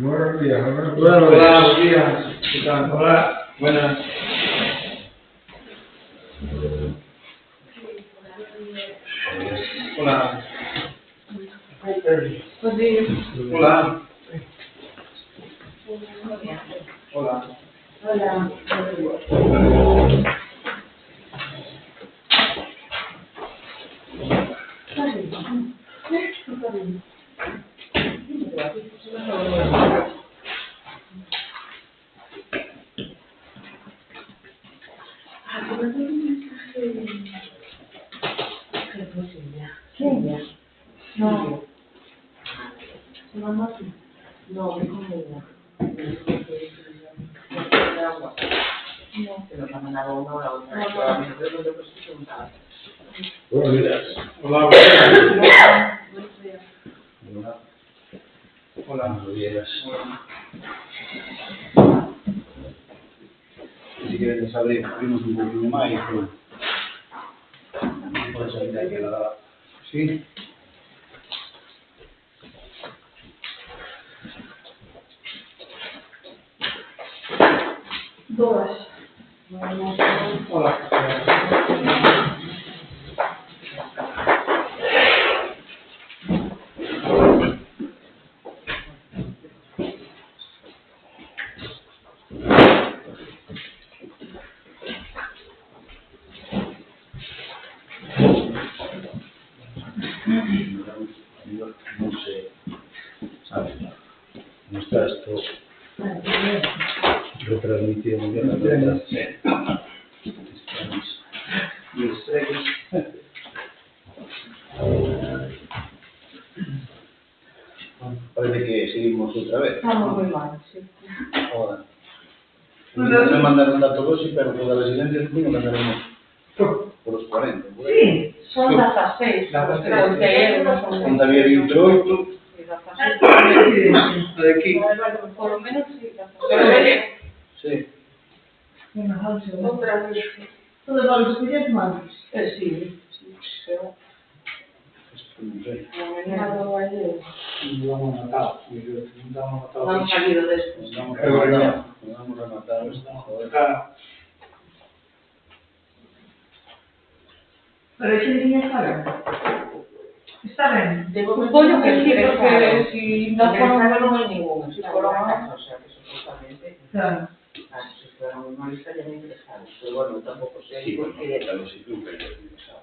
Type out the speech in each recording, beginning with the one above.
Buenos días, hola, buenos días. ¿Qué tal? Hola, buenas. Hola. Hola. Hola. No. Mamá, no, me comida. No. nos ha mandado uno a la otra. Yo a mí no creo que yo pues preguntaba. Buenos días. Hola, buenos días. Hola. Hola. Buenos días. Si quieres saber, abrimos un poquito más y pues, puedes salir aquí a la... Sí. Todas. Hola. No sé, ¿sabes? No está esto retransmitido muy bien. Sí. Y estrellas. Parece que seguimos otra vez. Estamos muy mal, sí. Ahora. No me mandaron datos dosis, pero por la residencia no mandaremos por los 40. ¿Por ahí? Sí, son las 6. Las 6. Con Javier y Troito. De aquí. Por lo menos sí. Sí. Otra vez. ¿Todo para los estudiantes malos? Sí, pero No sé. Lo hemos matado. no han salido de esto. Nos vamos a rematar. Nos vamos a rematar. Claro. Pero ese niño está bien. Está bien. De supongo que sí, porque si no fueron fueron no hay ninguno. Si fueron más, o sea, que supuestamente, Claro. si fueron mal estarían interesados. Pero bueno, tampoco sé Sí, por bueno, qué. claro, sí, creo que hay que pensar.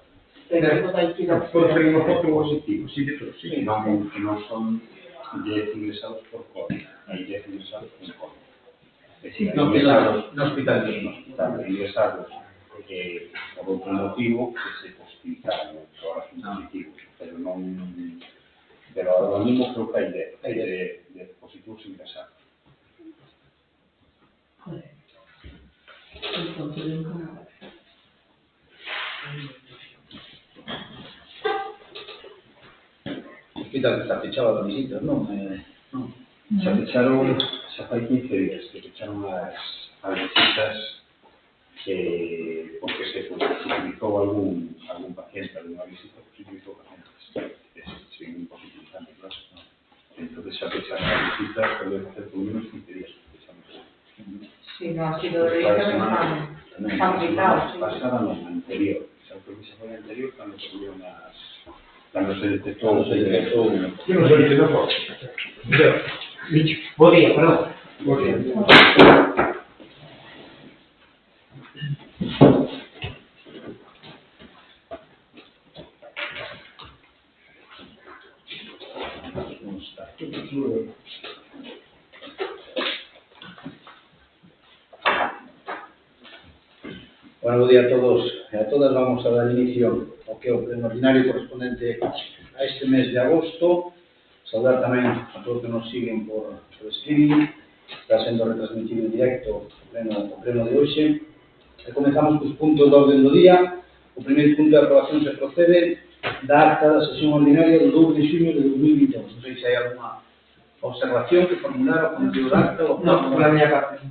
Pero tranquilo. Pues tenemos otro positivo, sí, pero sí. Sí, no, que no son 10 ingresados por COVID. Hay 10 ingresados con COVID. Es decir, No, ingresados, no hospitales, ingresados por otro motivo que se posibilizaron, que ahora son positivos. Pero ahora mismo creo que hay de positivos ingresados. Joder. Entonces, nunca... Hospital que está fechado las visitas, ¿no? Se fecharon, ya hace 15 días que fecharon las visitas porque se utilizó algún paciente, alguna visita, se utilizó pacientes, se siguen posibilizando, claro, ¿no? Entonces se fecharon las visitas, pero debe hacer por lo menos 15 días que fechamos. Si no ha sido de ellos, están picados. Pasada no, la anterior, o sea, creo que se fue la anterior cuando se detectó. Yo no soy el teléfono. Buen día, perdón. Buen día. Buenos días a todos e a todas. Vamos a dar inicio ao que é o pleno ordinario correspondente a este mes de agosto. Saudar tamén a todos que nos siguen por streaming. Está sendo retransmitido en directo o pleno de hoxe. E comenzamos cos puntos de orden do día. O primeiro punto de aprobación se procede da acta da sesión ordinaria do 2 de xunio de 2021. Non sei se hai alguna observación que formular ao contido da acta ou No, por la mía parte.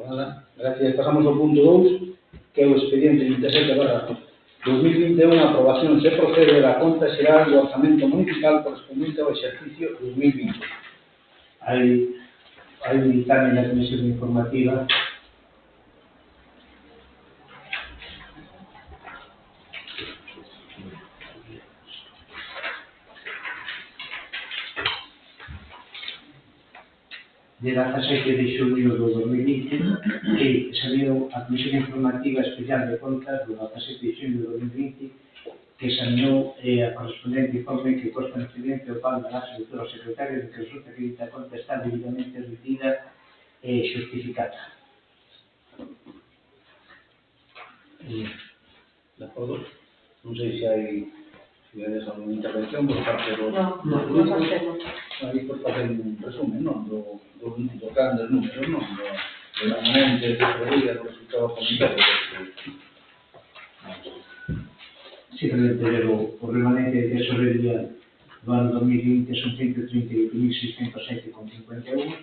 Nada. Gracias. Pasamos ao punto 2, que é o expediente 27/2021, aprobación se procede da conta xeral do orzamento municipal correspondente ao exercicio 2020. Hay un dictamen en la comisión informativa de 17 de xulio do 2020 que salió a comisión informativa especial de contas do 17 de xulio do 2020 que examinou a correspondente informe que consta no expediente o cual dará sobre todo ao secretario de que resulta que dita conta está debidamente retida e xustificada. De acordo? Non sei se hai alguna intervención por parte do No grupo. Aí por facer un resumen, non? Do can dos números, non? Do permanente, tesorería, do resultado comunitario. Simplemente ver o remanente de tesorería do ano 2020 son 138.607,51.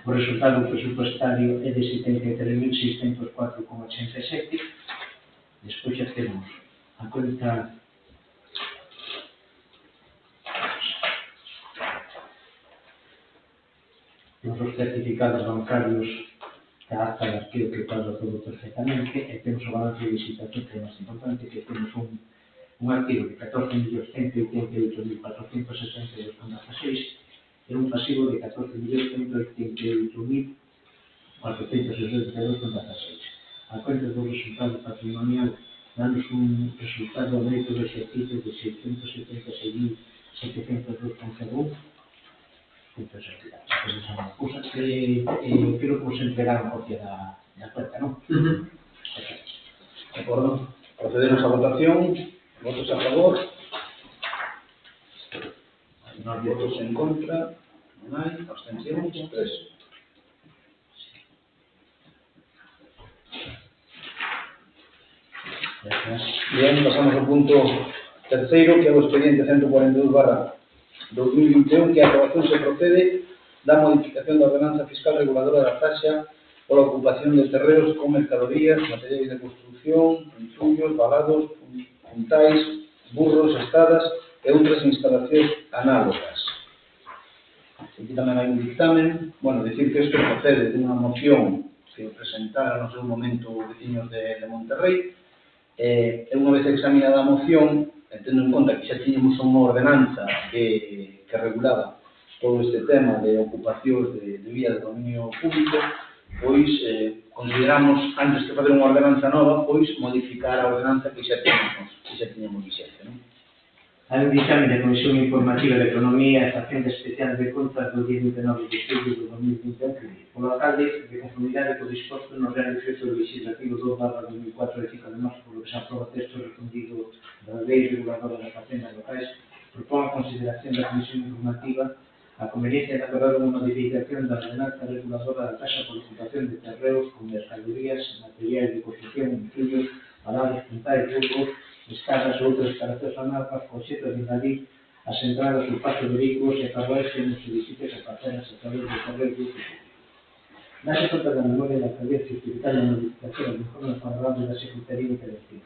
O resultado presupuestario é de 73.604,87. Despois xa temos a conta dos certificados bancarios da acta de arquivo que cuadra todo perfectamente, e temos o balance de licitación que é máis importante, que temos un arquivo de 14.188.462,16 e un pasivo de 14.188.462,16. A cuenta do resultado patrimonial danos un resultado neto do exercicio de 676.702,01. Entonces, es una cosa que creo que vos entregaron copia da cuenta, non? De acordo. Procedemos a votación. Votos a favor. Non hai votos en contra. Non hai. Abstencións. 3. Bien, pasamos ao punto terceiro, que é o expediente 142/2021, que a aprobación se procede da modificación da ordenanza fiscal reguladora da taxa pola ocupación de terreos con mercadorías, materiais de construción, entullos, valados, puntais, burros, estadas e outras instalacións análogas. Aquí tamén hai un dictamen. Bueno, dicir que isto procede dunha moción que presentaron no seu momento os veciños de Monterrey. E unha vez examinada a moción, tendo en conta que xa tiñamos unha ordenanza que regulaba todo este tema de ocupacións de vías de dominio público, pois consideramos, antes de fazer unha ordenanza nova, pois modificar a ordenanza que xa tiñamos vigente, non? Hai un dictamen da Comisión Informativa de Economía e Facenda Especial de Contas do día 29 de julio de 2021, polo alcalde, de conformidade co disposto no Real Decreto Legislativo 2/2004 de 5 de marzo, polo que se aproba texto refundido da Lei Reguladora das Facendas Locais, propón a consideración da Comisión Informativa a conveniencia de acordar unha modificación da ordenanza reguladora da taxa por ocupación de terreos con mercadorías, materiais de construción, entullos, valados, puntais, burros, escadas ou outras instalacións análogas co obxecto de invadir as entradas ou paso de vehículos e carruaxes nos edificios e parcelas a través de terreos de uso público. Dase conta da memoria da alcaldía justificar a modificación do informe favorable da Secretaría de Intervención.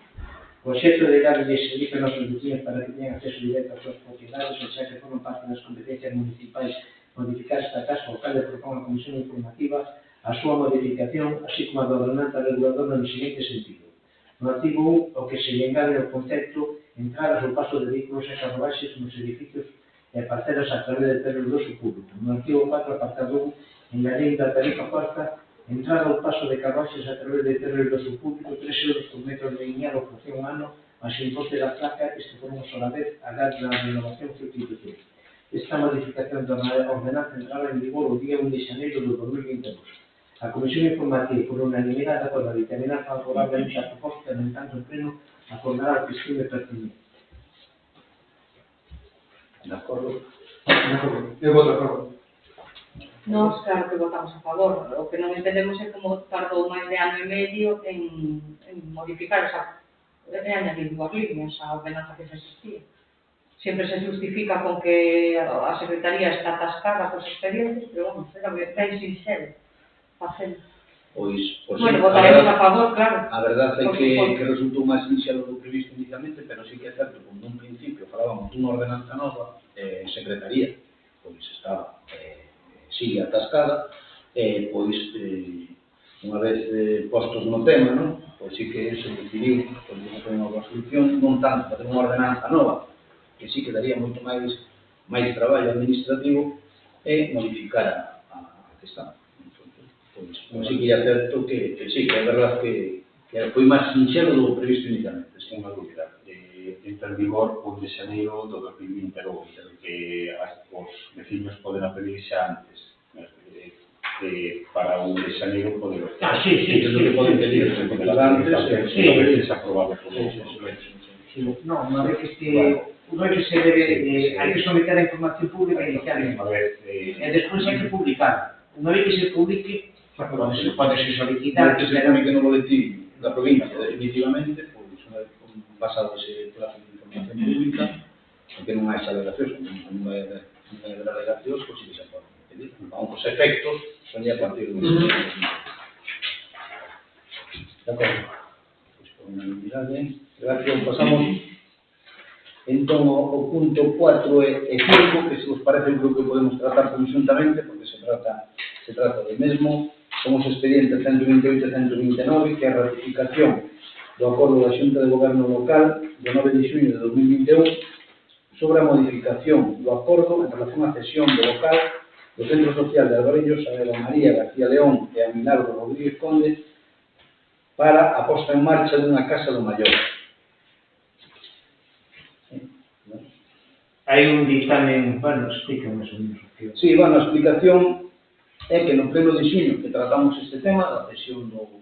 O obxecto de darlle servicio aos nosos veciños para que teñan acceso directo ás súas propiedades, ou xa que forman parte das competencias municipais modificar esta taxa, o alcalde propón a Comisión Informativa a súa modificación, así como a da ordenanza reguladora no seguinte sentido. No artigo 1, o que se lle engade o concepto entradas ou paso de vehículos e carruaxes nos edificios e parcelas a través de terreos de uso público. No artigo 4, apartado 1, engadindo a tarifa cuarta, entrada ou paso de carruaxes a través de terreos de uso público, 3 euros por metro lineal ou por un ano, máis o importe da placa, este por unha sola vez, a dar da renovación sustitución. Esta modificación da ordenanza entrará en vigor o día 1 de xaneiro de 2022. A Comisión Informativa, por unanimidade, acorda determinar favorablemente a proposta, no entanto, en pleno, acordará o que estime pertinente. De acordo. Eu voto a favor. Nós, claro que votamos a favor. O que non entendemos é como tardou máis de ano e medio en modificar esa, en añadir dúas líneas a ordenanza que xa existía. Sempre se justifica con que a Secretaría está atascada cos expedientes, pero, bueno, era ben sincero. Pois bueno, votaremos a favor, claro. A verdade é que resultou máis sinxelo do previsto inicialmente, pero sí que é certo, como nun principio falábamos dunha ordenanza nova, Secretaría, pois estaba, sigue atascada, pois, unha vez postos no tema, non? Pois sí que se decidiu, pois non foi unha boa solución, non tanto para ter unha ordenanza nova, que sí que daría moito máis traballo administrativo, e modificar a que está. Pois sí que é certo que sí, que é verdade que foi máis sinxelo do previsto inicialmente, sen unha dúbida. Entra en vigor o de xaneiro do 2022, que os veciños poden pedir xa antes, para o de xaneiro poder... Sí, que poden pedir antes, a veces aprobado por No, unha vez que se debe, hai que someter a información pública inicialmente. A ver, E despois hai que publicar. Unha vez que se publique, pode se solicitar que se publique no boletín da provincia definitivamente, pois pasado ese plazo de información pública, porque non hai alegacións, non vai haber alegacións, pois si que se pode pedir. Aunque os efectos son a partir do momento. De acordo. Pois por unanimidade. Gracias. Pasamos entón ao punto 4 e 5, que se vos parece un grupo que podemos tratar conjuntamente, porque se trata do mesmo. Son os expedientes 128 e 129, que é a ratificación do acordo da Xunta de Goberno Local do 9 de xuño de 2021 sobre a modificación do acordo en relación á cesión do local do Centro Social de Alvarellos a Eva María García León e a Milagro Rodríguez Conde para a posta en marcha dunha casa do maior. hai un dictamen, bueno, explícame eso mismo. Sí, bueno, a explicación é que no pleno de xuño que tratamos este tema da cesión do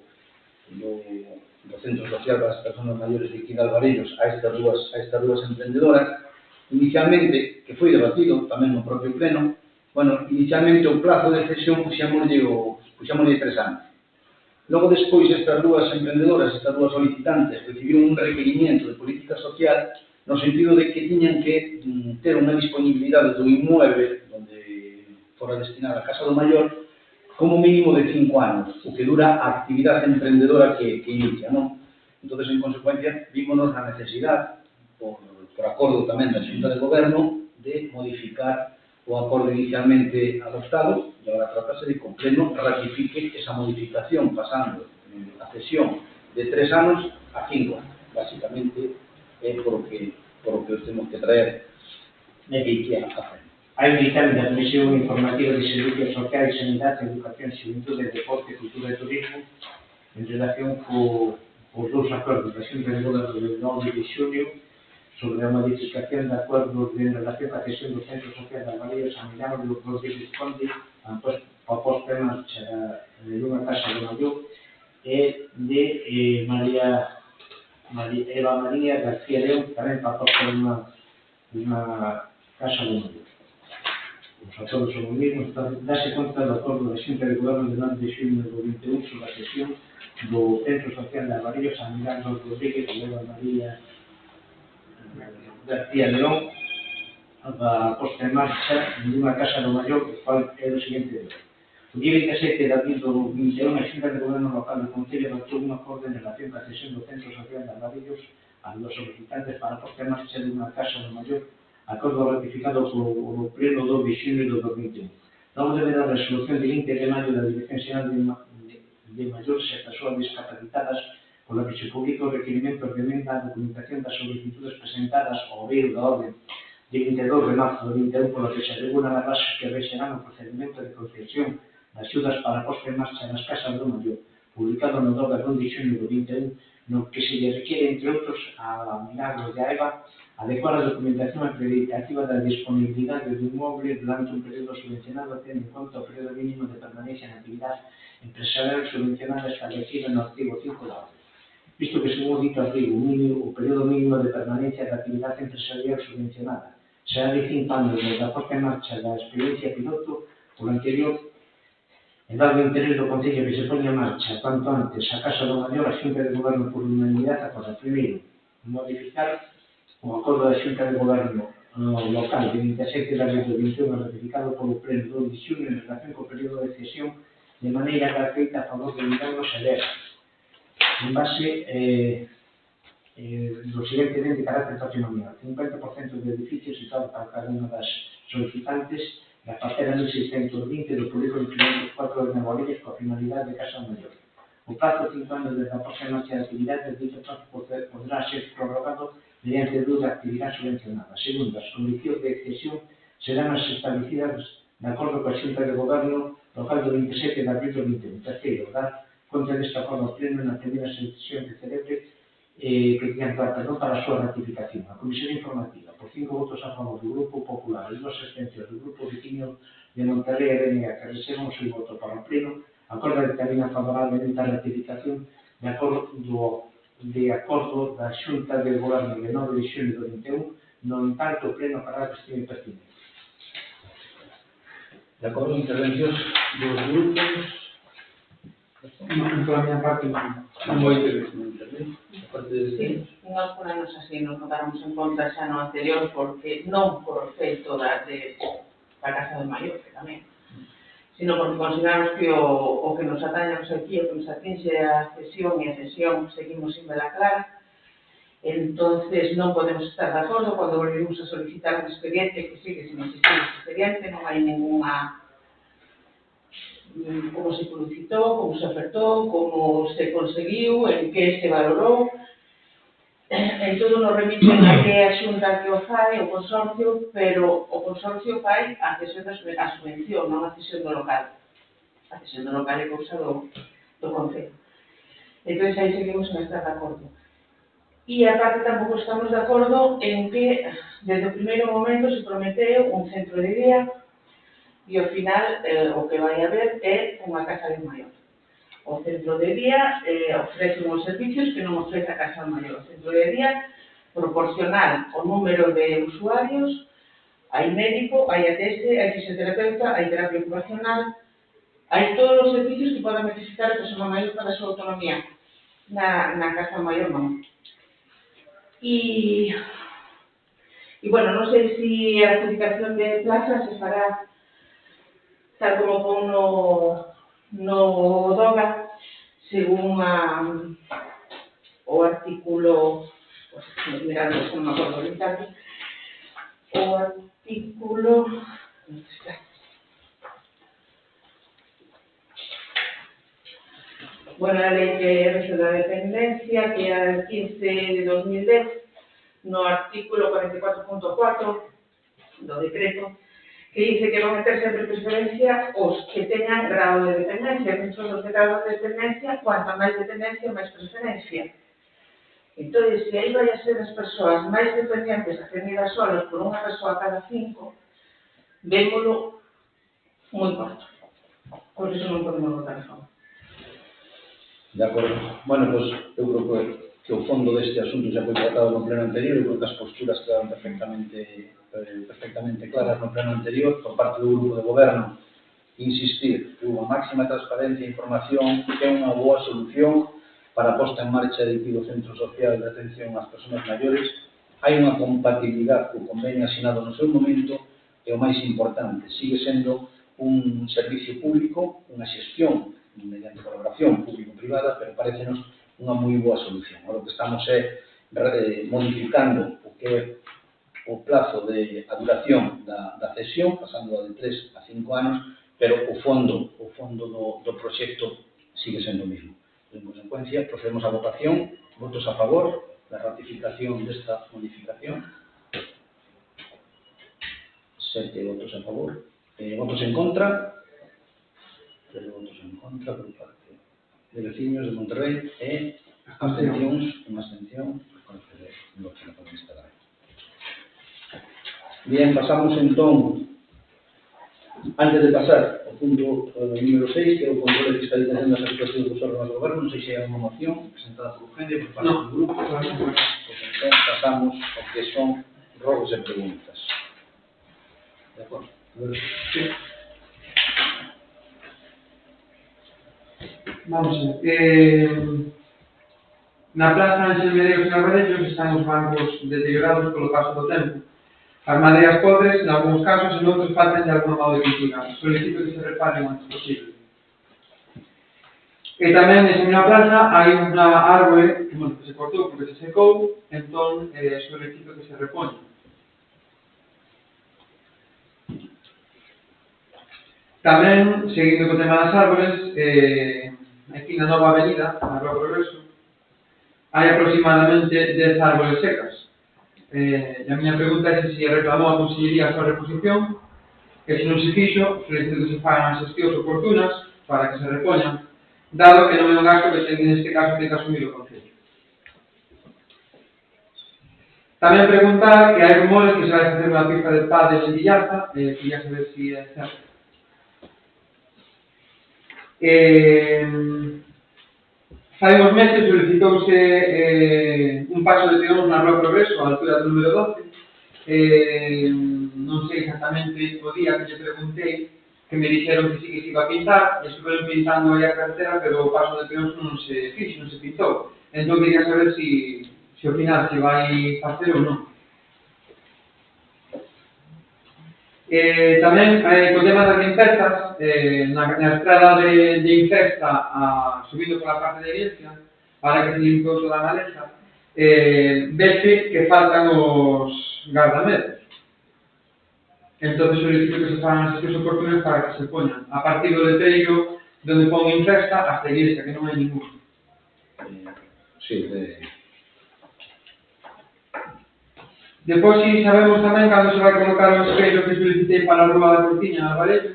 Centro Social para as Persoas Maiores de aquí de Alvarellos a estas dúas emprendedoras, inicialmente, que foi debatido tamén no propio pleno, bueno, inicialmente o plazo de cesión puxámoslle 3 anos. Logo despois estas dúas emprendedoras, estas dúas solicitantes, recibiron un requerimiento de política social no sentido de que tiñan que ter unha disponibilidade do inmueble onde fora destinada a Casa do Maior como mínimo de 5 anos, o que dura a actividade emprendedora que inicia, non? Entón, en consecuencia, vímonos na necesidade, por acordo tamén da Xunta de Goberno, de modificar o acordo inicialmente adoptado, e agora tratase de que o Pleno ratifique esa modificación, pasando a cesión de 3 anos a 5 anos. Básicamente, é por o que os temos que traer aquí a frente. Hai un dictamen da Comisión Informativa de Servicios Sociais, Sanidade, Educación, Xuventude, Deporte, Cultura e Turismo en relación cos dous acordos da Xunta de Goberno do 9 de xuño sobre a modificación de acordos en relación a cesión do Centro Social de Alvarellos a Milagro Rodríguez Conde a posta en marcha dunha casa do maior e de Eva María García León tamén para posta dunha casa do maior. Os acordos son os mesmos, dase conta do acordo da Xunta de Goberno de 9 de xuño do 21 sobre a cesión do Centro Social de Alvarellos a Milagro Rodríguez e Eva María García León a posta en marcha dunha casa do maior, que é o seguinte. O día 27 de abril do 21, a Xunta de Goberno Local do Concello adoptou un acordo en relación coa cesión do Centro Social de Alvarellos a dos solicitantes para a posta en marcha dunha casa do maior, acordo ratificado polo Pleno 2 de xuño do 2021. Logo de ver a resolución de 20 de maio da Dirección Xeral de Maiores e Persoas Discapacitadas, pola que se publica o requerimento de emenda a documentación das solicitudes presentadas ao ver da orde de 22 de marzo do 21, pola que se regulan as bases que rexerán o procedimento de concesión das axudas para a posta en marcha das casas do maior, publicado no 2 de xuño do 21, no que se lle requiere, entre outros, a Milagro de Eva adecuar a documentación acreditativa da disponibilidade do inmueble durante un período subvencionado, tendo en conta o período mínimo de permanencia na actividade empresarial subvencionada establecida no artigo 5 da orde. Visto que, según o dito artigo, o período mínimo de permanencia da actividade empresarial subvencionada será de 5 anos desde a posta en marcha da experiencia piloto, por anterior, e dado o interés do Concello que se poña en marcha cuanto antes a Casa do Maior, a Xunta de Goberno por unanimidade acorda, primeiro, modificar o acordo da Xunta de Goberno local de 27 de abril do 21 ratificado polo Pleno 2 de xuño en relación co período de cesión de maneira gratuita a favor de Milagro Severa, en base do seguinte de carácter patrimonial: 50% de edificios situados para cada unha das solicitantes da parcela 1620 do polígono 504 de Alvarellos coa finalidade de Casa Maior. O prazo de 5 anos desde a posta en marcha de actividades, dicho prazo poderá ser prorrogado mediante duda de actividade subvencionada. Segundo, as condicións de cesión serán as establecidas de acordo coa Xunta de Goberno local do 27 de abril do 21. Terceiro, dar conta deste acordo ao Pleno na primeira sesión que celebre para a súa ratificación. A Comisión Informativa, por 5 votos a favor do Grupo Popular e 2 abstencións do Grupo Veciño de Monterrey e BNG, que reservan o seu voto para o Pleno, acorda dictamina favorablemente a ratificación de acordo de acordo da Xunta de Goberno de 9 de xulio do 21, no entanto o pleno aclarará que estime pertinente. De acordo, intervencións dos grupos. Non, pola miña parte, non vou intervir. Aparte de Sí, nós ponemos así, nos votáramos en contra xa no anterior, porque non por feito da Casa do Maior, que tamén, sino porque consideramos que o que nos atañamos aquí, o que nos atinxe a cesión e a cesión, seguimos sin vela clara. Entonces non podemos estar de acordo cando volvemos a solicitar un expediente que sigue sin existir ese expediente, non hai ninguna como se publicitou, como se ofertou, como se conseguiu, en que se valorou. En todo nos remiten a que a Xunta que o fai, o consorcio, pero o consorcio fai a cesión da subvención, non a cesión do local. A cesión do local é cousa do concello. Entón, aí seguimos en estar de acordo. E, aparte, tampouco estamos de acordo en que, desde o primeiro momento, se prometeu un centro de día e, ao final, o que vai haber é unha casa de maior. O centro de día ofrece uns servicios que non ofrece a Casa do Maior. O centro de día proporcional o número de usuarios, hai médico, hai ATS, hai fisioterapeuta, hai terapia ocupacional, hai todos os servicios que poden necesitar a persona maior para a súa autonomía. Na Casa do Maior non. E bueno, non sei se a adjudicación de plazas se fará tal como pon no DOGA, según o artículo, mirando, non me acordo ahorita, o artículo, bueno, a lei de regio da dependencia, que é a 15 de 2010, no artículo 44.4 do decreto, que dice que van a ter sempre preferencia os que teñan grado de dependencia. Dentro dos de grado de dependencia, cuanta máis dependencia, máis preferencia. Entón, se aí vai a ser as persoas máis dependentes atendidas solas por unha persoa cada 5, vémolo moi corto. Por iso non podemos votar a favor. De acordo. Bueno, pois, eu creo que o fondo deste asunto xa foi tratado no pleno anterior e porque as posturas quedaron perfectamente claras no pleno anterior por parte do grupo de goberno. Insistir que unha máxima transparencia e información que é unha boa solución para a posta en marcha de do Centro Social de Atención ás Persoas Maiores. Hai unha compatibilidade co convenio asinado no seu momento e o máis importante, sigue sendo un servicio público, unha xestión mediante colaboración público-privada, pero parecenos unha moi boa solución. O que estamos é modificando o que é o plazo de a duración da cesión, pasando de 3 a 5 anos, pero o fondo do proxecto sigue sendo o mesmo. En consecuencia, procedemos a votación. Votos a favor da ratificación desta modificación. 7 votos a favor. Votos en contra. 3 votos en contra por parte de veciños de Monterrey e abstencións, unha abstención por parte de Bloque Nacionalista tamén. Bien, pasamos entón, antes de pasar ao punto número 6, que é o control de fiscalización das actuacións dos órganos do goberno. Non sei se hai unha moción presentada por Eugenio por parte do grupo. Entón, pasamos ao que son rogos e preguntas. De acordo? Sí. Vamos a ver. Na plaza Ángel Medeiros e Alvarellos están os bancos deteriorados polo paso do tempo. As madeiras podres, en algúns casos, en outros faltan de alguna modo de pintura. Solicito que se reparen o antes posible. E tamén, nesa mesma plaza, hai unha árbore que se cortou porque se secou, entón solicito que se repoña. Tamén, seguindo co tema das árbores, aquí na nova avenida, na Rua Progreso, hai aproximadamente 10 árbores secas. E a miña pregunta é se reclamou a Consellería a súa reposición, e se non se fixo, solicito que se fagan as xestións oportunas para que se repoñan, dado que non é un gasto que neste caso ten que asumir o Concello. Tamén preguntar que hai rumores que se vai facer unha pista de pádel en Villarta, quería saber se é certo. Hai uns meses solicitouse un paso de peóns na Rúa Progreso, a altura do número 12. Non sei exactamente o día que lle preguntei, que me dixeron que sí que se iba a pintar, e estuveron pintando aí a carretera, pero o paso de peóns non se fixo, non se pintou. Entón quería saber se ao final se vai facer ou non. Tamén, co tema das limpezas, na estrada de Infesta, subindo pola parte de Iglesia, para que se limpou toda a maleza, vese que faltan os gardameros. Entón, solicito que se fagan as oportunidades para que se poñan a partir do letreiro donde pon Infesta hasta Iglesia, que non hai ningún. Sí, Depois, si sabemos tamén cando se vai colocar o espello que solicitei para a Rúa da Cortiña, na Vallejo.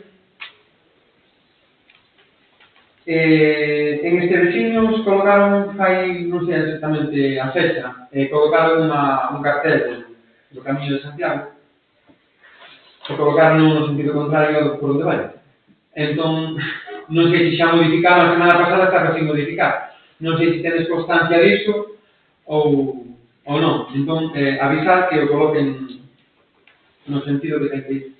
En este veciños colocaron, non sei exactamente a fecha, colocaron un cartel do Camiño de Santiago, e colocaron no sentido contrario por onde vai. Entón, non sei se xa modificaron, a semana pasada estaba sin modificar. Non sei se tenes constancia disso ou non. Entón, avisar que o coloquen no sentido que ten que ir.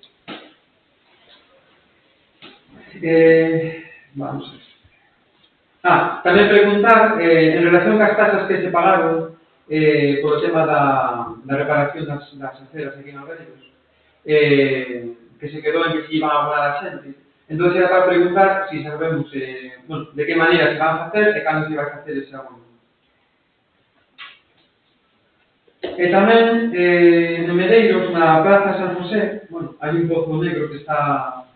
Vamos a ver. Tamén preguntar, en relación cas taxas que se pagaron polo tema da reparación das aceras aquí en Albertos, que se quedou en que se iban a abonar a xente. Entón, era para preguntar se sabemos de que maneira se van a facer e cando se vai a facer ese abono. E tamén, no Medeiros, na Praza San José, hai un pozo negro que está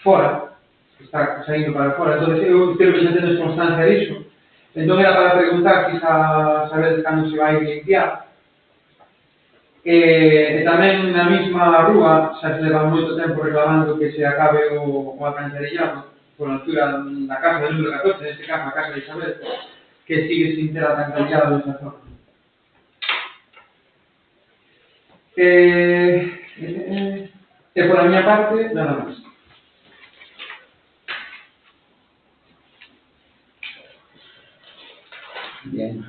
fora, que está saindo para fora, entón eu espero que xa tenes constancia disso. Entón era para preguntar se sabedes cando se vai limpiar. E tamén na mesma rúa xa se leva moito tempo reclamando que se acabe o alcantarillado por altura da casa do número 14, neste caso a casa de Isabel, que sigue sin ter alcantarillado nesa zona. E por a miña parte, nada máis. Bien.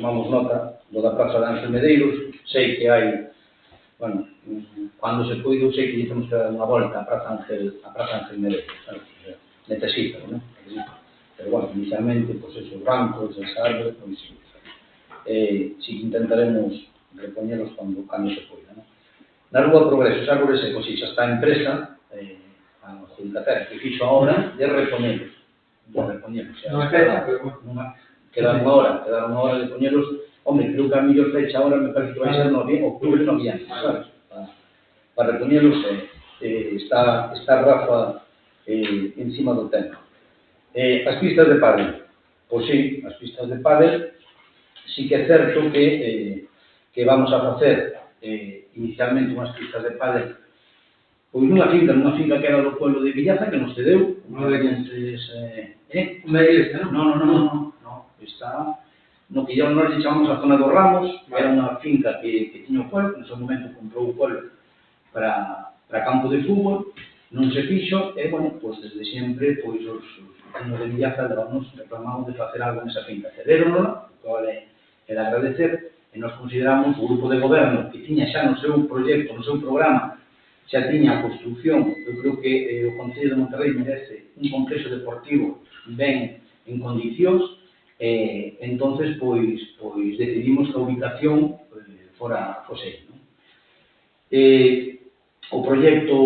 Tomamos nota do da Praza de Ángel Medeiros. Sei que hai, cando se puido, sei que temos que dar unha volta a Praza Ángel Medeiros. Necesita, non? Pero, inicialmente, pois, esos bancos, as árboles, pois, sí que intentaremos repoñelos cando se poida, non? Na Rúa Progreso, os árboles secos, xa está a empresa, a adjudicataria que fixo a obra de repoñelos. Non é fecha, pero quedaron unha hora de poñelos. Hombre, creo que a mellor fecha ahora me parece que vai ser octubre, noviembre, sabes? Para repoñelos está Rafa encima do tema. As pistas de pádel, pois sí, as pistas de pádel, sí que é certo que vamos a facer inicialmente unhas pistas de pádel pois nunha finca que era do pueblo de Villaza, que nos cedeu. Non de entonces, unha iglesia, non? Non, está no que ya nos chamamos a zona dos Ramos, que era unha finca que tiña o pueblo, que no seu momento comprou o pueblo para campo de fútbol, non se fixo, e, pois desde sempre, pois os vecinos de Villaza reclamamos de facer algo nesa finca. Cedéronola, o cual é de agradecer, e nos consideramos o grupo de goberno que tiña xa no seu proxecto, no seu programa, xa tiña a construcción. Eu creo que o Concello de Monterrey merece un complexo deportivo ben en condicións, entonces, pois decidimos que a ubicación fose aí, non? O proxecto,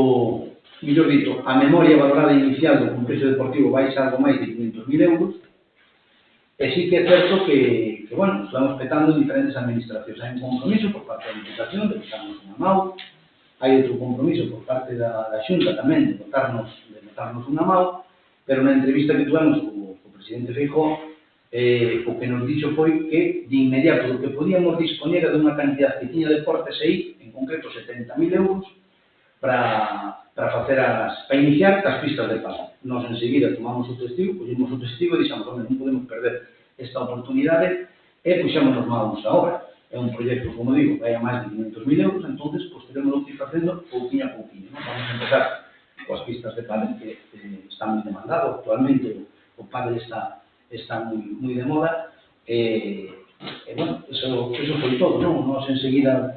mellor dito, a memoria valorada inicial do complexo deportivo vai ser algo máis de 500.000 euros, e sí que é certo que estamos petando en diferentes administracións. Hai un compromiso por parte da Diputación de botarnos unha mão, hai outro compromiso por parte da Xunta tamén de botarnos unha mão, pero na entrevista que tuvemos co presidente Feijóo, o que nos dixo foi que de inmediato do que podíamos dispoñer era dunha cantidad que tiña deportes aí, en concreto 70.000 euros, para iniciar as pistas de pádel. Nos enseguida tomamos o testigo, puxemos o testigo e dixamos, non podemos perder esta oportunidade, e puxámonos mãos a obra. É un proxecto, como digo, vai a máis de 500.000 euros, entonces, teremos que ir facendo pouquinho a pouquinho. Vamos a empezar coas pistas de pádel que están moi demandados. Actualmente, o o pádel está moi de moda, bueno, eso foi todo, non? Nós enseguida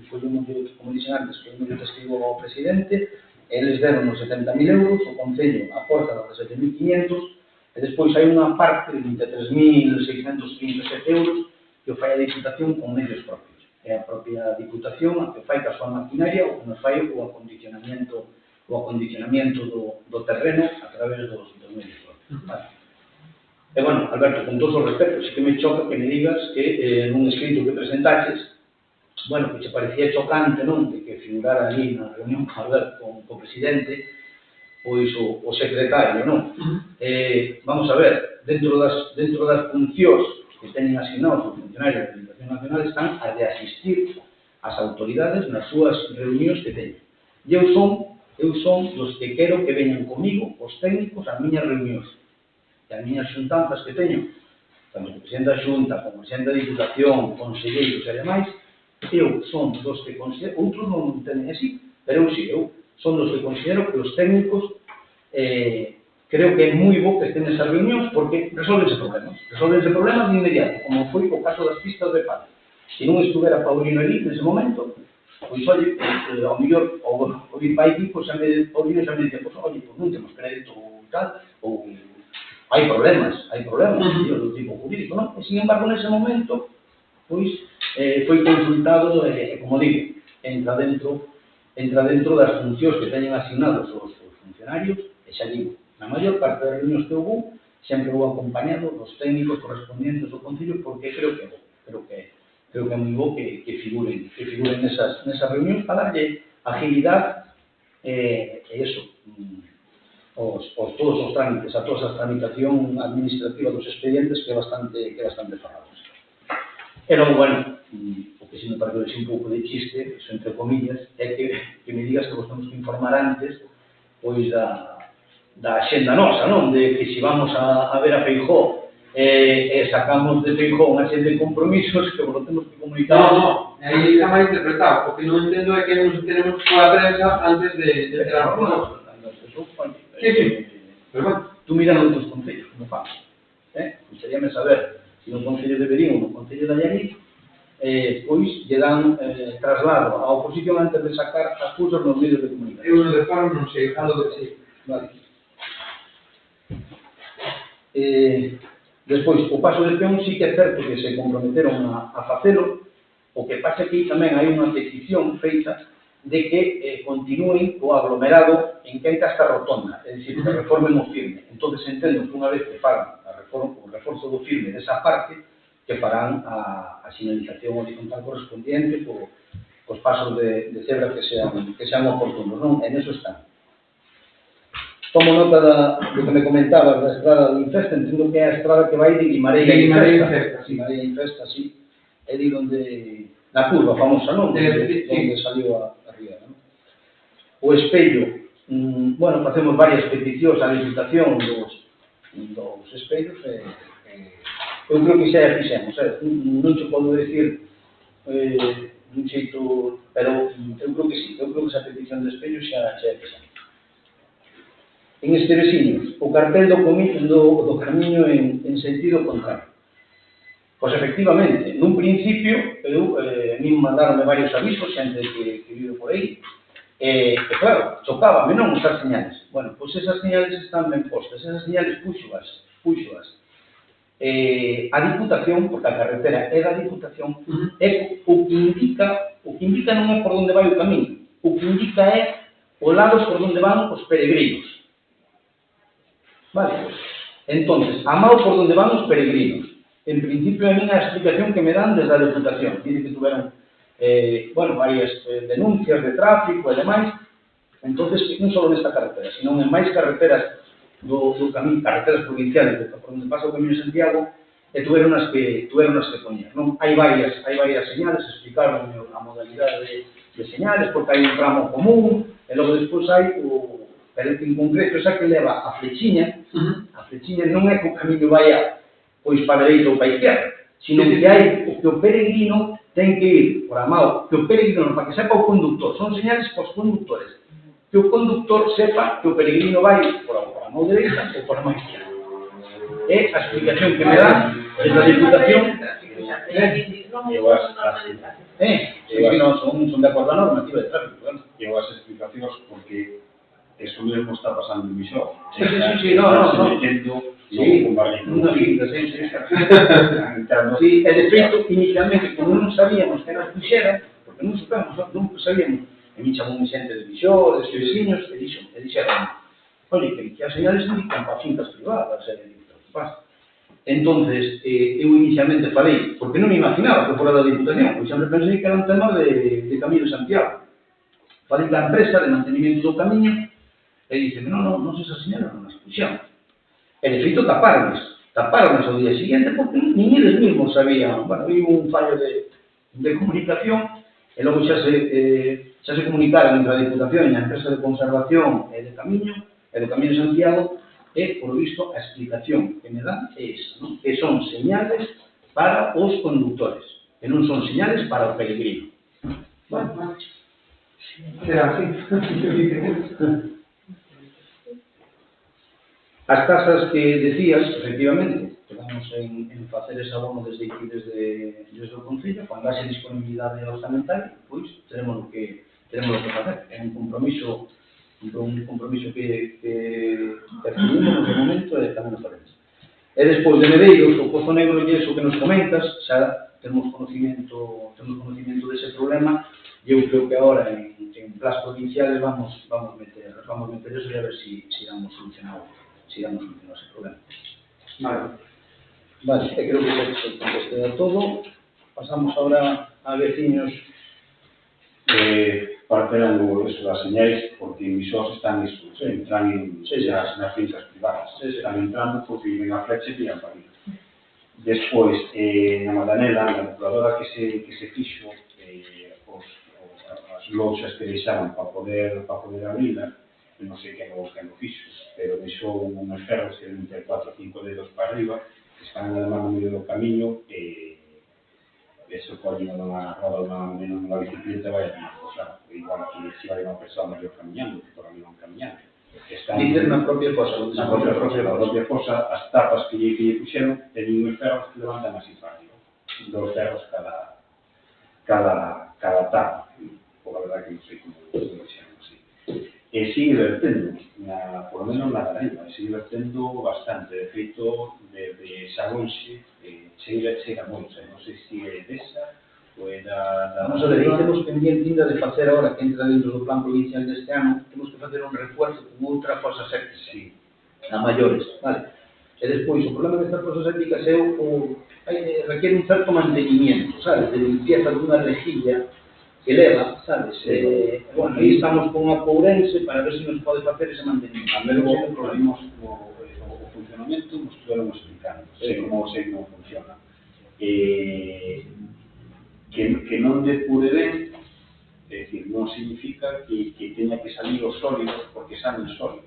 foi un medio, como dixen antes, foi un medio que escribo ao presidente, eles deron uns 70.000 euros, o Concello aporta 17.500, e despois hai unha parte de 23.637 euros que o fai a Diputación con medios propios. É a propia Diputación a que o fai ca súa maquinaria ou que nos fai o acondicionamento do terreno a través dos medios propios. Vale. E, bueno, Alberto, con todos os respetos, sí que me choca que me digas que nun escrito que presentaches, bueno, que che parecía chocante, non? De que figurara ali na reunión con Alberto, con o presidente, pois o secretario, non? Vamos a ver, dentro das funcións que teñen asignados os funcionarios da Diputación Nacional están a de asistir as autoridades nas súas reunións que teñen. E eu son dos que quero que veñan comigo os técnicos ás miñas reunións. E as miñas xuntanzas que teño, tanto o presidente da Xunta, como o presidente da Diputación, conselleiros e demais, eu son dos que considero, outros non teñen así, pero eu son dos que considero que os técnicos creo que é moi bo que estén nesas reunións porque resolvense problemas de inmediato, como foi o caso das pistas de pádel. Se non estuvera Paulino ali nese momento, pois, oye, ao mellor, o ir para aquí, pois, Paulino xa me dicía, pois, oye, pois non temos crédito ou tal, ou hai problemas, do tipo jurídico, non? E, sin embargo, nese momento, pois, foi consultado, como digo, entra dentro das funcións que teñen asignados os funcionarios, e xa digo, na maior parte das reunións que houve, sempre vou acompañado dos técnicos correspondientes do Concello, porque creo que é moi bo que figuren nesas reunións para darlle agilidade e eso, todos os trámites, a toda esa tramitación administrativa dos expedientes que é bastante falado. E logo, bueno, o que se me parece un pouco de chiste, eso entre comillas, é que me digas que vos temos que informar antes, pois, da axenda nosa, non? De que se vamos a ver a Feijóo e sacamos de Feijóo unha serie de compromisos que vos temos que comunicar. No, aí está mal interpretado, porque non entendo é que nos tenemos coa prensa antes de entrar por nós. Sí, pero bueno, tú mira nos outros concellos, como faz. Gustaríame saber se no Concello de Verín ou no Concello de Allariz, pois lle dan traslado á oposición antes de sacar as cousas nos medios de comunicación. eu no de fora non sei, falo de sí. Vale. Despois, o paso de peón sí que é certo que se comprometeron a facelo, o que pasa que tamén hai unha petición feita de que continúen o aglomerado en Quenca hasta Rotonda, é dicir, que reformen o firme. Entón, entendo que unha vez que fagan o reforzo do firme desa parte, que farán a sinalización horizontal correspondiente cos pasos de cebra que sean oportunos, non? En eso están. Tomo nota do que me comentabas da estrada do Infesta, entendo que é a estrada que vai de Guimarães a Infesta. Guimarães a Infesta, sí. É de onde, na curva famosa, non? Onde saliu a ría, non? O espello, bueno, facemos varias peticións á Diputación dos espellos, eu creo que xa fixemos, non te podo decir dun xeito, pero eu creo que sí, eu creo que esa petición de espellos xa fixemos. En Estevesiños, o cartel do camiño en sentido contrario. Pois, efectivamente, nun principio, a mí mandaronme varios avisos, xente que vive por aí, e, claro, chocábame, non, usar señales. Bueno, pois esas señales están ben postas, esas señales puxoas. A Diputación, porque a carretera é da Diputación, é o que indica non é por onde vai o camiño, o que indica é os lados por onde van os peregrinos. Vale, entonces, amado por donde van os peregrinos. En principio, a minha explicación que me dan desde a Diputación. Dice que tuveron, varias denuncias de tráfico e demais. Entonces, non só nesta carretera, sino en máis carreteras do camiño, carreteras provinciales, por onde pasa o camiño de Santiago, e tuveron as que poñer, non? Hai varias señales, explicaron a modalidade de señales, porque hai un tramo común, e logo despois hai pero en concreto esa que leva a flechiña non é que o camiño vaya pois para a dereita ou para a izquierda, sino que hai que o peregrino ten que ir por amado, que o peregrino, para que sepa o conductor, son señales para os conductores, que o conductor sepa que o peregrino vai por a mão dereita ou por a mão izquierda. é a explicación que me dá desde a Diputación. Eu Son de acordo a normativa de tráfico, claro. Eu as explicacións porque eso mesmo está pasando en Mixó. Sí, no. Sí, unha finta, sí. Sí, e de feito, inicialmente, como non sabíamos que nos puxera, porque non sabíamos, e me chamou un xente de Mixó, de veciños, e dixeron, oye, que as señales indican para fincas privadas, entonces, eu inicialmente falei, porque non me imaginaba que fora da Diputación, porque sempre pensei que era un tema de Camiño de Santiago. Falei da empresa de mantenimento do camiño, e dicen, non se esas señales non as puxamos. E de feito taparones ao día siguiente, porque nin eles mesmos sabían, bueno, había un fallo de comunicación, e logo xa se comunicaron entre a Diputación e a empresa de conservación e de Camiño, e do Camiño de Santiago, e, por visto, a explicación que me dan é esa, non? Que son señales para os conductores, e non son señales para o peregrino. Bueno, será así. As tasas que decías, efectivamente, quedamos en facer ese abono desde aquí, desde o Concello, cando haxe disponibilidade orzamentaria, pois teremos o que facer. É un compromiso que adquirimos no momento e tamén o faremos. E despois de Medeiros, o Pozo Negro e iso que nos comentas, xa temos conocimiento dese problema, e eu creo que agora en plans provinciales vamos meter eso e a ver si damos solucionado ese problema. Vale, creo que se conteste a todo. Pasamos ahora a veciños. Partirando eso das señais, porque en Mixós están entran nas fincas privadas. Están entrando porque viven a flecha e tiran para mí. Despois, na Madanela, na depuradora que se fixo, as louxas que deixaron para poder abrila, non sei quen o fixo, pero deixou unhos ferros que deben ter 4 ou 5 dedos para arriba, que están na mano medio do camiño, e eso coño nunha roda nunha bicicleta vai a tomar cosa, igual que se vai unha persoa maior camiñando, que por a mí non camiñando. Dices na propia cosa, na propia cosa, as tapas que lle puxeron, teñen uns ferros que levantan así para arriba, 2 ferros cada tapa, por a verdade que non sei como lo xeron así. E sigue vertendo, por lo menos na Garaiba, sigue vertendo bastante, de feito, desde Xagonxe, chega moito, non sei se é desa, ou é da... Vamos a ver, aí temos pendiente ainda de facer agora, que entra dentro do plan provincial deste ano, temos que facer un refuerzo con outra fosa séptica, a maiores, vale? E despois, o problema destas fosas sépticas requiere un certo mantenimiento, sabes, de limpieza dunha rejilla que leva, sabes? Bueno, aí estamos con a Pourense para ver se nos pode facer ese mantenimiento. A ver, o funcionamento nos estuveron explicando, sei como funciona. Que non depure ben, é dicir, non significa que teña que salir os sólidos, porque salen sólidos.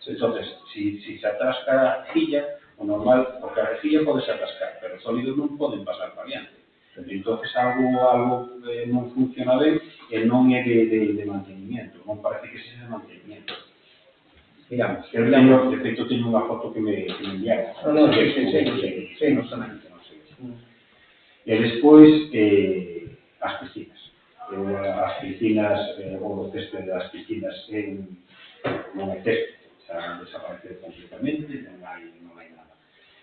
Entonces, si se atasca a rejilla, o normal, porque a rejilla pode se atascar, pero os sólidos non poden pasar para adiante. Entonces, algo non funciona ben e non é de mantenimiento, non parece que sexa de mantenimiento. Miramos, eu lembro, de feito, teño unha foto que me enviaron. Sí, non está nada. E despois, as piscinas. As piscinas, o césped das piscinas non é césped, xa desapareceu completamente, non hai nada.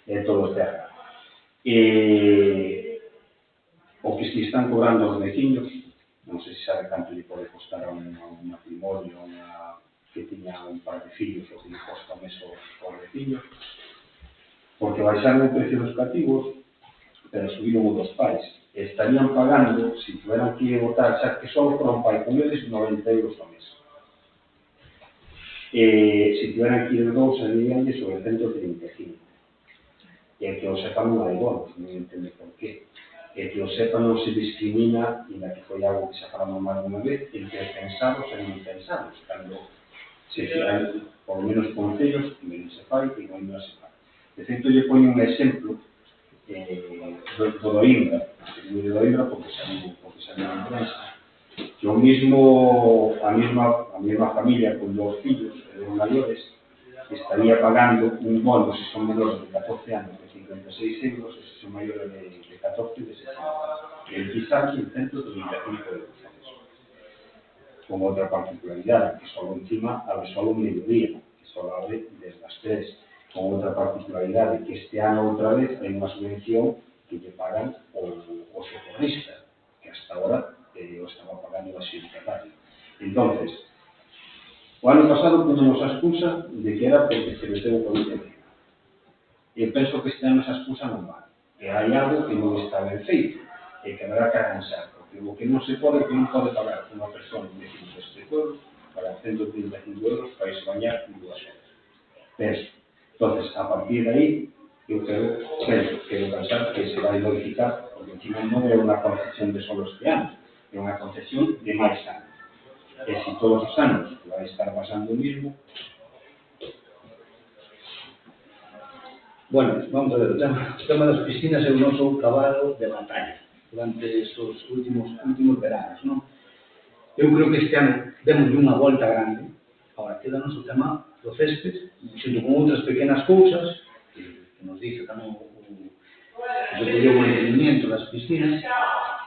É todo terra. O que se están cobrando os veciños, non sei se sabe canto lle pode costar a un matrimonio, que tiña un par de fillos, o que lle costa un mes aos veciños, porque baixaron o precio dos cativos, pero subiron o dos pais. Estarían pagando, se tiveran que botar, xa que só por un pai con eles, 90 euros ao mes. Se tiveran que ir dous, serían sobre 135. E que o sepan non hai bonos, non entende por qué. E que o sepan non se discrimina, e na que foi algo que se falamos máis unha vez, entre pensados e non pensados, cando se fijan, por lo menos concellos, que non se fai, que non se fai. De feito, lle poño un exemplo do Doimbra, porque salió en prensa, que a mesma familia con 2 fillos maiores estaría pagando un bono si son menores de 14 anos de 56 euros e se son maiores de 14 de 60. El Pisaki en 135 euros. Con outra particularidade, que só encima abre só un mediodía, que só abre desde as 3. Con outra particularidade, que este ano outra vez hai unha subvención que lle pagan o socorrista, que hasta ahora o estaba pagando a xudicataria. Entonces, o ano pasado pusimos a excusa de que era porque se meteu o COVID encima. E penso que este ano esa excusa non vale. Que hai algo que non está ben feito e que habrá que arranxar. Porque o que non se pode, que non pode pagar unha persona de 107 euros para 135 euros para irse bañar en 2 horas. Penso. Entonces, a partir de aí, eu quero pensar que se vai modificar, porque encima non é unha concesión de solo este ano, é unha concesión de máis anos. E se todos os anos vai estar pasando o mismo. Bueno, vamos a ver, o tema das piscinas é o noso cabalo de batalla durante estes últimos veranos, non? Eu creo que este ano demos unha volta grande. Agora, queda-nos o tema do césped, xunto con outras pequenas cousas, que nos dice tamén o mantenimiento das piscinas,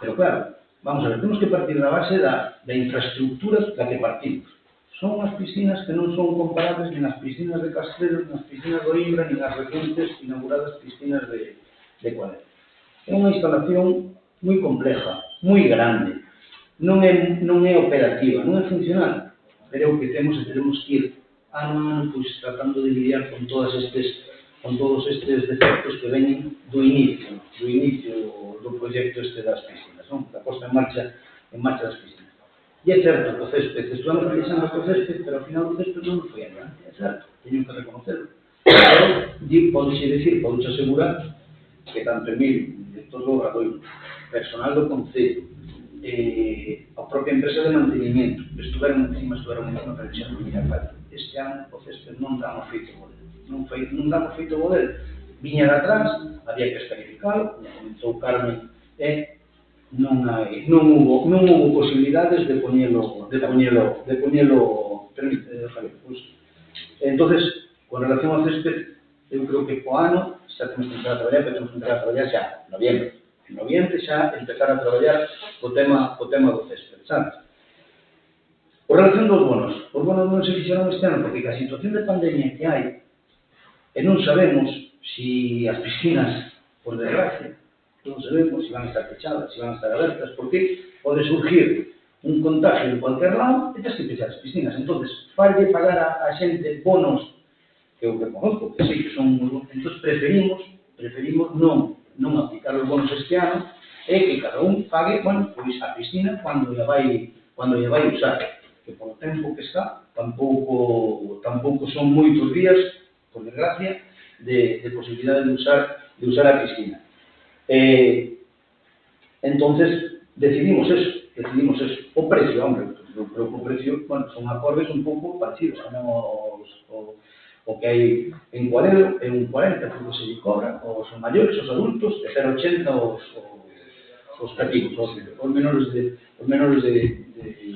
pero claro, vamos a ver, temos que partir da base da infraestructura da que partimos. Son unhas piscinas que non son comparables nin as piscinas de Castrelos, nin as piscinas de Oimbra, nin as recentes inauguradas piscinas de Cuadra. É unha instalación moi compleja, moi grande, non é operativa, non é funcional, pero é o que temos e tenemos que ir ano a ano tratando de lidiar con todos estes defectos que veñen do inicio do proxecto das piscinas, non? Da posta en marcha das piscinas. E é certo que o césped, estuvamos realizando o césped, pero ao final o césped non foi adiante, é certo, teño que reconocerlo. Podes asegurar que tanto Emilio, director do Obradoiro, personal do Concello, a propia empresa de mantenimiento, estuveron encima na previsión do Mirafallo. Este ano o césped non damos feito modelo. Non damos feito modelo. Viña de atrás, había que escarificalo, como comentou Carmen, non hubo posibilidades de poñelo, permite, Javier, pues. Entonces, con relación ao césped, eu creo que co ano xa temos que entrar a traballar, pero temos que entrar a traballar xa, en noviembre xa empezar a traballar o tema do césped, sabes? Por relación dos bonos, os bonos non se fixeron este ano, porque a situación de pandemia que hai, e non sabemos se as piscinas, por desgracia, non sabemos se van a estar pechadas, se van a estar abertas, porque pode surgir un contagio en cualquier lado e tens que pechar as piscinas. Entón, falle pagar a xente bonos que eu reconozco, que sei que son moi bons. Entón, preferimos non aplicar os bonos este ano e que cada un pague, pois a piscina cando lle vai usar. Que polo tempo que está, tampouco son moitos días, por desgracia, de posibilidade de usar a piscina. Entonces decidimos eso. O precio, hombre, o precio, son acordes un pouco parecidos, tamén o que hai en Cuaredo, é un 40 que se lle cobra, os maiores, os adultos, de 0,80 os cativos, os menores de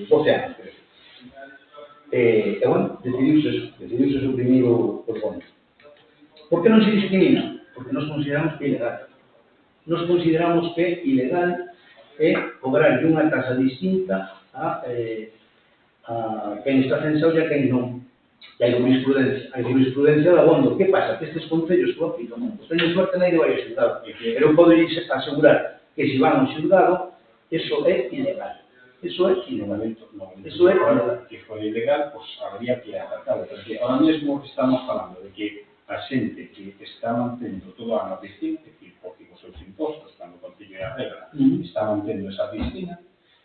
12 anos, creo. Decidiuse suprimir os bonos. Por que non se discrimina? Porque nos consideramos que é ilegal. Nos consideramos que ilegal é cobrar unha tasa distinta a quen está censado e a quen non. E hai jurisprudencia da bondo. Que pasa? Que estes concellos que o aplican, pues teñen suerte na ide vai ao xulgado. Pero eu podo asegurar que se van ao xulgado, eso é ilegal. Eso é ilegal. Que foi ilegal, pues habría que atacarlo. Porque ahora mesmo estamos falando de que a xente que está mantendo todo ano a piscina, porque os seus impostos, cando o Concello de Arregla está mantendo esa piscina,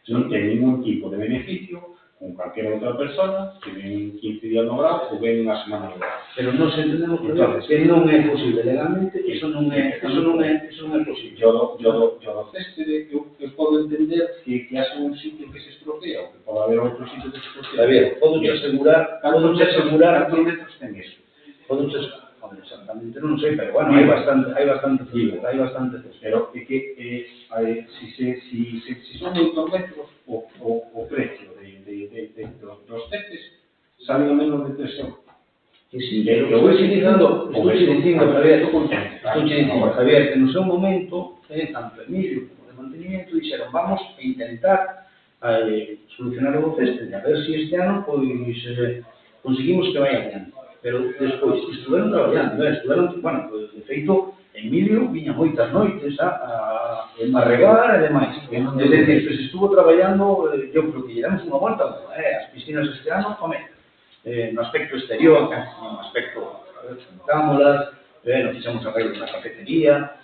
non ten ningún tipo de beneficio con calquera outra persona que ven 15 días no grau ou ven unha semana no grau. Pero non se entendemos que non é posible legalmente, eso non é posible. Yo do céspede, eu podo entender que haxe un sitio que se estropea ou que pode haber outro sitio que se estropea. A ver, podo te asegurar cantos metros ten eso? Exactamente, non sei, pero bueno, hai bastante pero é que si son moitos metros o precio dos céspeds sale a menos de 3 euros. Que sí, estou dicindo, Javier, que no seu momento, tanto Emilio como de mantenimiento, dixeron, vamos a intentar solucionar o ceste, a ver se este ano conseguimos que vaya adiante. Pero despois, estuveron traballando, bueno, de feito, Emilio viña moitas noites a regar e demais. Es decir, que se estuvo traballando, eu creo que lle damos unha volta, as piscinas este ano, no aspecto exterior, no aspecto cámolas, nos fixemos arreglos na cafetería,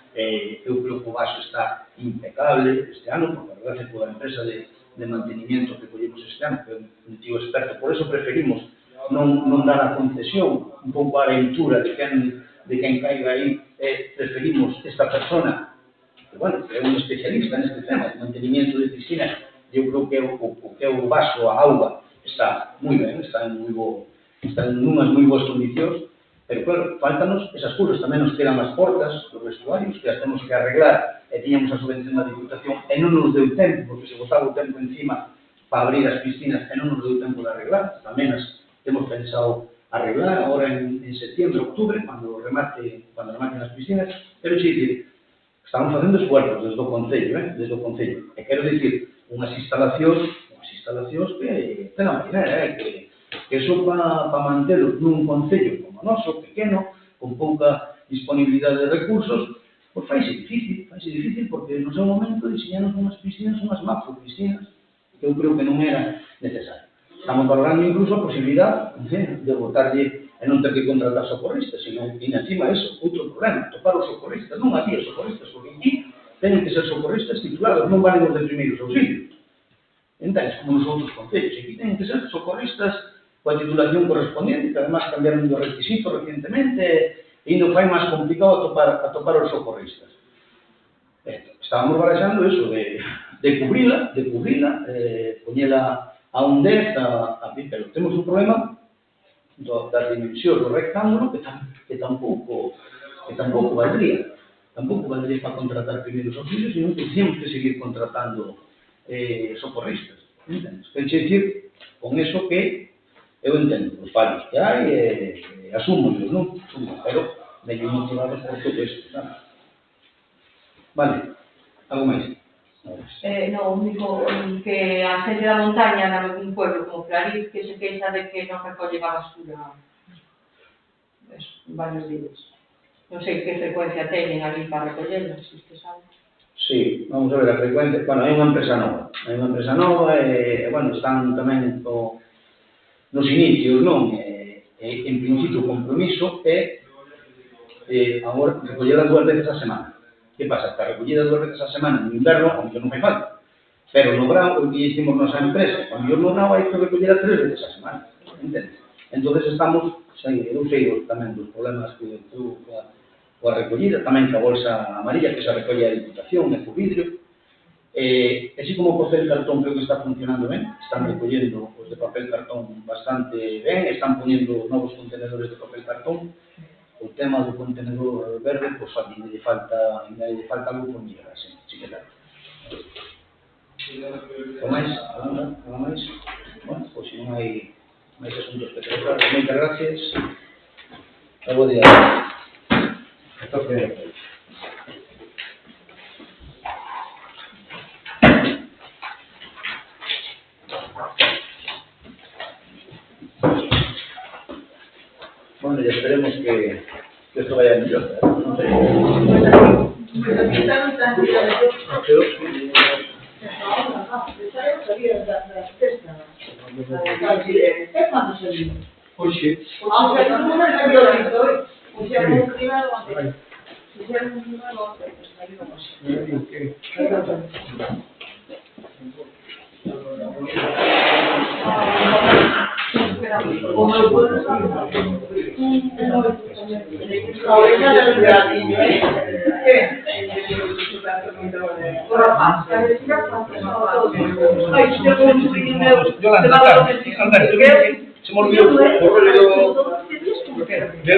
eu creo que o vaso está impecable este ano, porque a verdade é que a empresa de mantenimiento que collemos este ano, que é un tío experto, por eso preferimos non dar a concesión, un pouco a aventura de quen caiga aí, preferimos esta persona, que, bueno, que é un especialista neste tema de mantenimiento de piscinas, eu creo que o vaso, a auga, está moi ben, está en unhas moi boas condicións, pero claro, faltanos esas cousas, tamén nos quedan as portas, os vestuarios, que as temos que arreglar, e tiñamos a subvención da Diputación, e non nos deu tempo, porque se botaba o tempo encima para abrir as piscinas, e non nos deu tempo de arreglar, tamén as temos pensado arreglar agora en septiembre, octubre, cando rematen as piscinas, pero xe dicir, estamos facendo esfuerzos desde o Concello, e quero dicir, unhas instalacións que ten a maneira, que eso para mantelo nun concello como o noso, pequeno, con pouca disponibilidade de recursos, pois faise difícil porque no seu momento diseñaron unhas piscinas, unhas macropiscinas, que eu creo que non era necesario. Estamos valorando incluso a posibilidad de botarlle e non ter que contratar socorristas, sino, e encima eso, outro problema, topar os socorristas, non había socorristas, porque aquí teñen que ser socorristas titulados, non valen os de primeiros auxilios. Entendes, como nos outros concellos, aquí teñen que ser socorristas coa titulación correspondiente, que además cambiaron de requisito recientemente, e non fai máis complicado atopar os socorristas. Estábamos barajando eso, de cubrila, poñela a un 10, pero temos un problema das dimensións do rectángulo que tampouco valdría para contratar primeiros auxilios, e non teníamos que seguir contratando socorristas, entendes? Quero dicir, con eso que eu entendo os fallos que hai e asúmolos, non? Pero medio motivados por todo isto, sabe? Vale, algo máis? No, único que a xente da montaña nalgún pueblo como Clariz que se queixa de que non recolle a basura varios días. Non sei que frecuencia teñen ali para recollerla, se usted sabe. Sí, vamos a ver a frecuencia. Bueno, hai unha empresa nova e, bueno, están tamén nos inicios, non? En principio o compromiso é agora recoller 2 veces a semana. Que pasa? Está recollida 2 veces a semana no inverno, ao mellor non fai falta. Pero no verão, o que hicimos nosa empresa, ao mellor no verão hai que recoller 3 veces a semana. Entendes? Entón estamos, eu sei tamén dos problemas que tu coa recollida, tamén que a bolsa amarilla, que se recolle a Diputación, e co vidrio. Así como o papel cartón creo que está funcionando ben, están recollendo os de papel cartón bastante ben, están poniendo novos contenedores de papel cartón. O tema do contenedor verde, pois ainda lle falta algo por mirar, sí que claro. O máis? Algo máis? Bueno, pois se non hai máis asuntos que tratar, moitas gracias. Bo día. Bueno, ya esperemos que esto vaya mejor. No sé.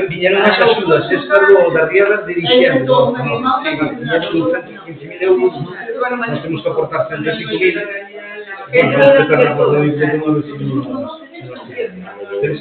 Vinieron as axudas, estas das riadas dirixiendo. Vinieron 15.000 euros, nos temos que aportar 105.000. Bueno,